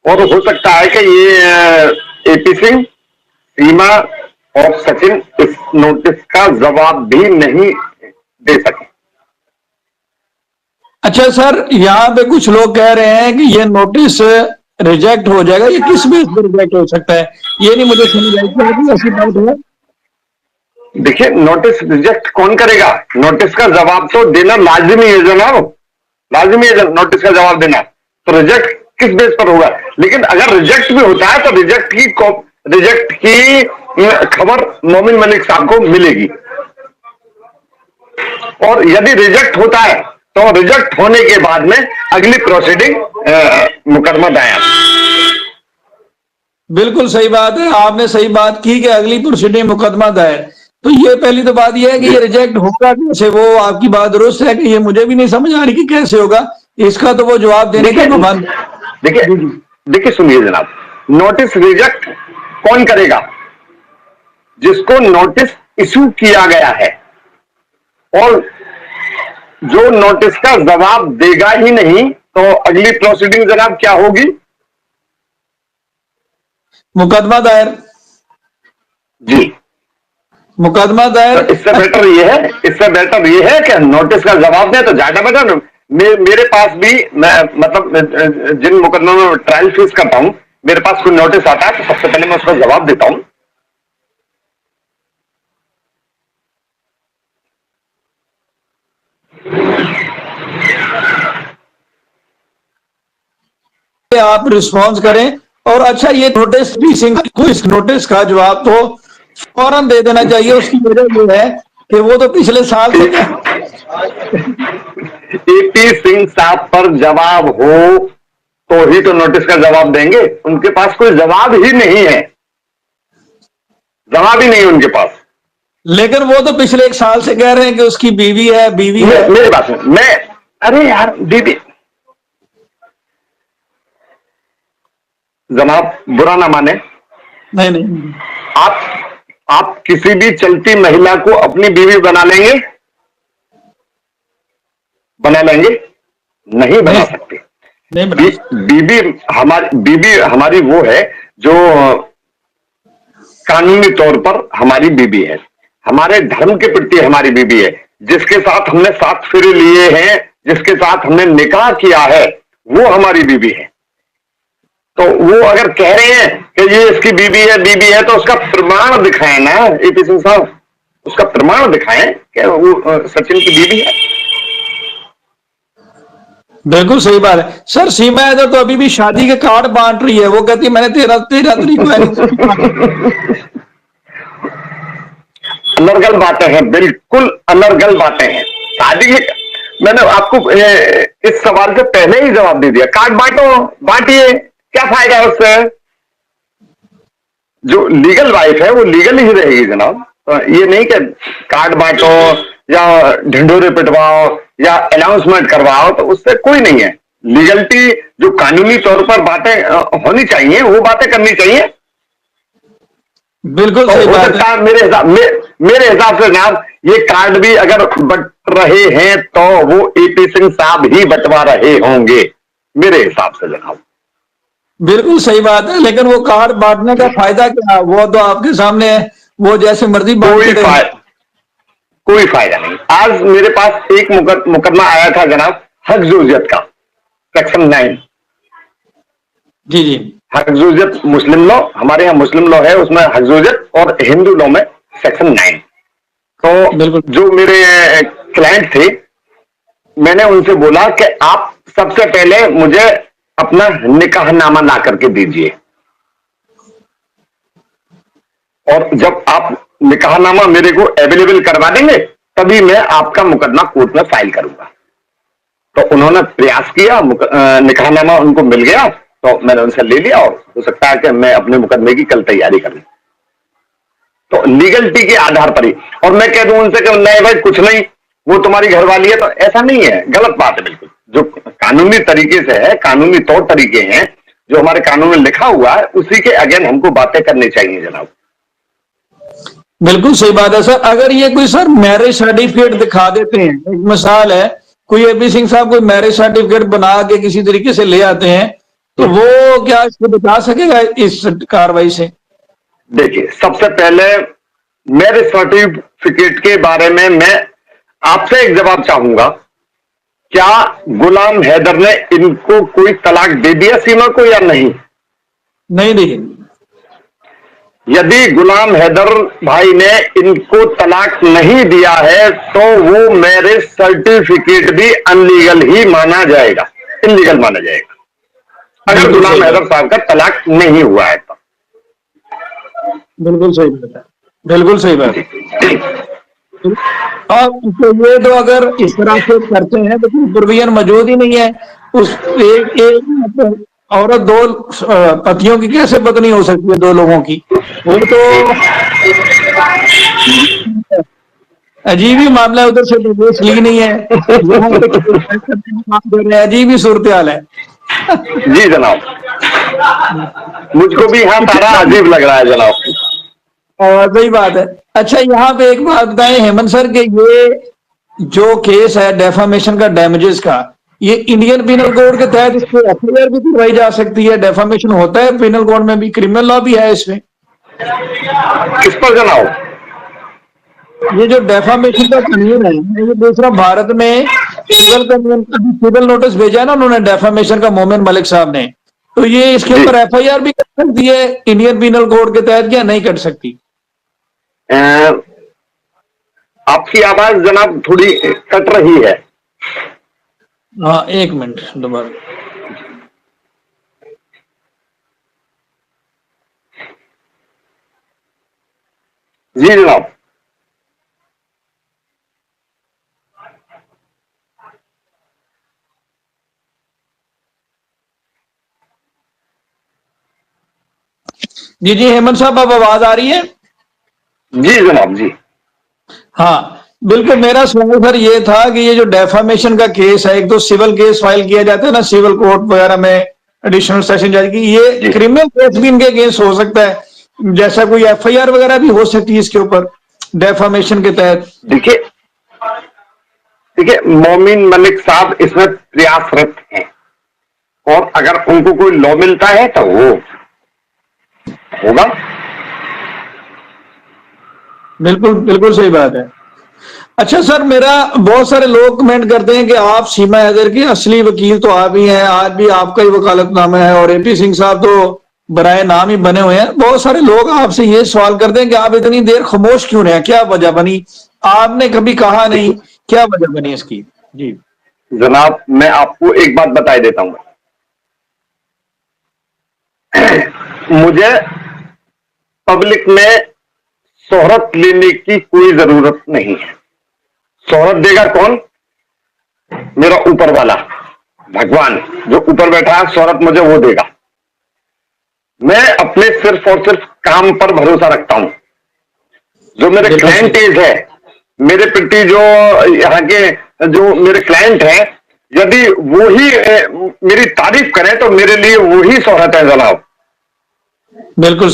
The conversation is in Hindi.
और हो सकता है कि ये एपी सिंह, सीमा और सचिन इस नोटिस का जवाब भी नहीं दे सके। अच्छा सर, यहाँ पे कुछ लोग कह रहे हैं कि ये नोटिस रिजेक्ट हो जाएगा। ये किस बेस पर रिजेक्ट हो सकता है, ये नहीं मुझे समझ आई, क्या भी ऐसी बात है? देखिए, नोटिस रिजेक्ट कौन करेगा? नोटिस का जवाब तो देना लाजिमी है जनाब, लाजिमी है नोटिस का जवाब देना। तो रिजेक्ट किस बेस पर होगा? लेकिन अगर रिजेक्ट भी होता है तो रिजेक्ट की खबर मोमिन मलिक साहब को मिलेगी। और यदि रिजेक्ट होता है तो रिजेक्ट होने के बाद में अगली प्रोसीडिंग मुकदमा दायर। बिल्कुल सही बात है, आपने सही बात की कि अगली प्रोसीडिंग मुकदमा दायर। तो ये पहली तो बात यह है कि ये रिजेक्ट होगा कैसे, वो आपकी बात दुरुस्त है कि ये मुझे भी नहीं समझ आ रही कि कैसे होगा, इसका तो वो जवाब देने का पाबंद। देखिए सुनिए जनाब, नोटिस रिजेक्ट कौन करेगा? जिसको नोटिस इशू किया गया है, और जो नोटिस का जवाब देगा ही नहीं तो अगली प्रोसीडिंग जनाब क्या होगी? मुकदमा दायर। जी, मुकदमा दायर। तो इससे बेटर ये है कि नोटिस का जवाब दे तो ज्यादा बेटर। मेरे पास भी, मैं मतलब जिन मुकदमों में ट्रायल फेस करता हूं, मेरे पास कोई नोटिस आता है तो सबसे पहले मैं उसका जवाब देता हूं। आप रिस्पॉन्स करें। और अच्छा, ये नोटिस भी सिंह को इस नोटिस का जवाब तो फौरन दे देना चाहिए। उसकी वजह यह है कि वो तो पिछले साल से एपी सिंह साहब पर जवाब हो तो ही तो नोटिस का जवाब देंगे। उनके पास कोई जवाब ही नहीं है, जवाब ही नहीं है उनके पास। लेकिन वो तो पिछले 1 साल से कह रहे हैं कि उसकी बीवी है, बीवी है। मेरी बात सुन, अरे यार बीवी, जनाब बुरा ना माने, नहीं, आप किसी भी चलती महिला को अपनी बीवी बना लेंगे? नहीं बना सकते। बीवी हमारी वो है जो कानूनी तौर पर हमारी बीवी है, हमारे धर्म के प्रति हमारी बीवी है, जिसके साथ हमने 7 फेरे लिए हैं, जिसके साथ हमने निकाह किया है, वो हमारी बीवी है। तो वो अगर कह रहे हैं कि ये इसकी बीवी है तो उसका प्रमाण दिखाएं ना एपी सिंह साहब, उसका प्रमाण दिखाएं कि वो सचिन की बीवी है। बिल्कुल सही बात है सर। सीमा है तो अभी भी शादी के कार्ड बांट रही है। वो कहती है मैंने 13 तारीख को अनर्गल बातें हैं, बिल्कुल अनर्गल बातें हैं। शादी के, मैंने आपको इस सवाल से पहले ही जवाब दे दिया। कार्ड बांटिए, क्या फायदा है उससे? जो लीगल वाइफ है वो लीगल ही रहेगी जनाब। ये नहीं कि कार्ड बांटो या ढिंढोरे पिटवाओ या अनाउंसमेंट करवाओ, तो उससे कोई नहीं है। लीगलिटी जो कानूनी तौर पर बातें होनी चाहिए वो बातें करनी चाहिए। बिल्कुल सही बात है। मेरे हिसाब से जनाब, ये कार्ड भी अगर बट रहे हैं तो वो एपी सिंह साहब ही बंटवा रहे होंगे मेरे हिसाब से जनाब। बिल्कुल सही बात है, लेकिन वो कार्ड बांटने का फायदा क्या? वो तो आपके सामने है, वो जैसे मर्जी कोई फायदा नहीं। आज मेरे पास एक मुकदमा आया था जनाब, हक ज़ुर्रियत का, सेक्शन 9। जी, हक ज़ुर्रियत मुस्लिम लॉ, हमारे यहाँ मुस्लिम लॉ है, उसमें हक ज़ुर्रियत, और हिंदू लॉ में सेक्शन 9। तो जो मेरे क्लाइंट थे, मैंने उनसे बोला कि आप सबसे पहले मुझे अपना निकाहनामा ला करके दीजिए, और जब आप निकाहनामा मेरे को अवेलेबल करवा देंगे तभी मैं आपका मुकदमा कोर्ट में फाइल करूंगा। तो उन्होंने प्रयास किया, निकाहनामा उनको मिल गया, तो मैंने उनसे ले लिया, और हो सकता है कि मैं अपने मुकदमे की कल तैयारी करूं। तो लीगलिटी के आधार पर ही, और मैं कह दूं उनसे कि नहीं भाई कुछ नहीं, वो तुम्हारी घरवाली है, तो ऐसा नहीं है, गलत बात है बिल्कुल। जो कानूनी तरीके से है, कानूनी तौर तरीके हैं जो हमारे कानून में लिखा हुआ है, उसी के अगेन हमको बातें करनी चाहिए जनाब। बिल्कुल सही बात है सर। अगर ये कोई सर मैरिज सर्टिफिकेट दिखा देते हैं, एक मिसाल है, कोई एपी सिंह साहब कोई मैरिज सर्टिफिकेट बना के किसी तरीके से ले आते हैं, तो वो वो क्या इसको बचा सकेगा इस कार्रवाई से? देखिए, सबसे पहले मैरिज सर्टिफिकेट के बारे में मैं आपसे एक जवाब चाहूंगा। क्या गुलाम हैदर ने इनको कोई तलाक दे दिया सीमा को या नहीं? नहीं दी। यदि गुलाम हैदर भाई ने इनको तलाक नहीं दिया है तो वो मैरिज सर्टिफिकेट भी अनलीगल ही माना जाएगा, इनलीगल माना जाएगा, अगर गुलाम हैदर साहब का तलाक नहीं हुआ है तो। बिल्कुल सही बात है, बिल्कुल सही बात है। और तो ये तो अगर इस तरह से करते हैं तो कोई प्रोविजन मौजूद ही नहीं है। उस एक औरत दो पतियों की कैसे पत्नी हो सकती है, दो लोगों की? वो तो अजीब ही मामला है, उधर से डिवोर्स ली नहीं है, अजीब ही सूरत हाल है। जी जनाब, मुझको भी यहाँ सारा अजीब लग रहा है जनाब। सही बात है। अच्छा, यहाँ पे एक बात बताएं हेमंत सर के ये जो केस है डेफामेशन का, डैमेजेस का, ये इंडियन पिनल कोड के तहत इसको एफआईआर भी करवाई जा सकती है? डेफामेशन होता है पिनल कोड में भी, क्रिमिनल लॉ भी है इसमें। किस पर जनाब? ये जो डेफामेशन का कानून है, ये दूसरा भारत में सिविल नोटिस भेजा है ना उन्होंने डेफामेशन का, मोमिन मलिक साहब ने, तो ये इसके ऊपर एफआईआर भी कर सकती है इंडियन पिनल कोड के तहत या नहीं कर सकती? आपकी आवाज जनाब थोड़ी कट रही है। हाँ, एक मिनट दोबारा। जी जनाब। जी जी हेमंत साहब, अब आवाज आ रही है? जी जनाब जी। हाँ बिल्कुल, मेरा सवाल सर ये था कि ये जो डेफामेशन का केस है, एक तो सिविल केस फाइल किया जाता है ना सिविल कोर्ट वगैरह में, एडिशनल सेशन जज की, ये क्रिमिनल केस भी इनके अगेंस्ट हो सकता है, जैसा कोई एफआईआर वगैरह भी हो सकती है इसके ऊपर डेफामेशन के तहत? देखिए देखिए, मोमिन मलिक साहब इसमें प्रयासरत हैं और अगर उनको कोई लॉ मिलता है तो वो होगा। बिल्कुल बिल्कुल सही बात है। अच्छा सर, मेरा बहुत सारे लोग कमेंट करते हैं कि आप सीमा हैदर के असली वकील तो आप ही हैं, आज भी आपका ही वकालतनामा है, और एपी सिंह साहब तो बराए नाम ही बने हुए हैं। बहुत सारे लोग आपसे ये सवाल करते हैं कि आप इतनी देर खामोश क्यों रहे, क्या वजह बनी? आपने कभी कहा नहीं, क्या वजह बनी इसकी? जी जनाब, मैं आपको एक बात बताई देता हूं। मुझे पब्लिक में शोहरत लेने की कोई जरूरत नहीं है। शोहरत देगा कौन? मेरा ऊपर वाला भगवान जो ऊपर बैठा है, शोहरत मुझे वो देगा। मैं अपने सिर्फ और सिर्फ काम पर भरोसा रखता हूं। जो मेरे क्लाइंटेज है, मेरे प्रति जो यहाँ के जो मेरे क्लाइंट हैं, यदि वो ही मेरी तारीफ करें तो मेरे लिए वो ही शोहरत है जनाब। बिल्कुल।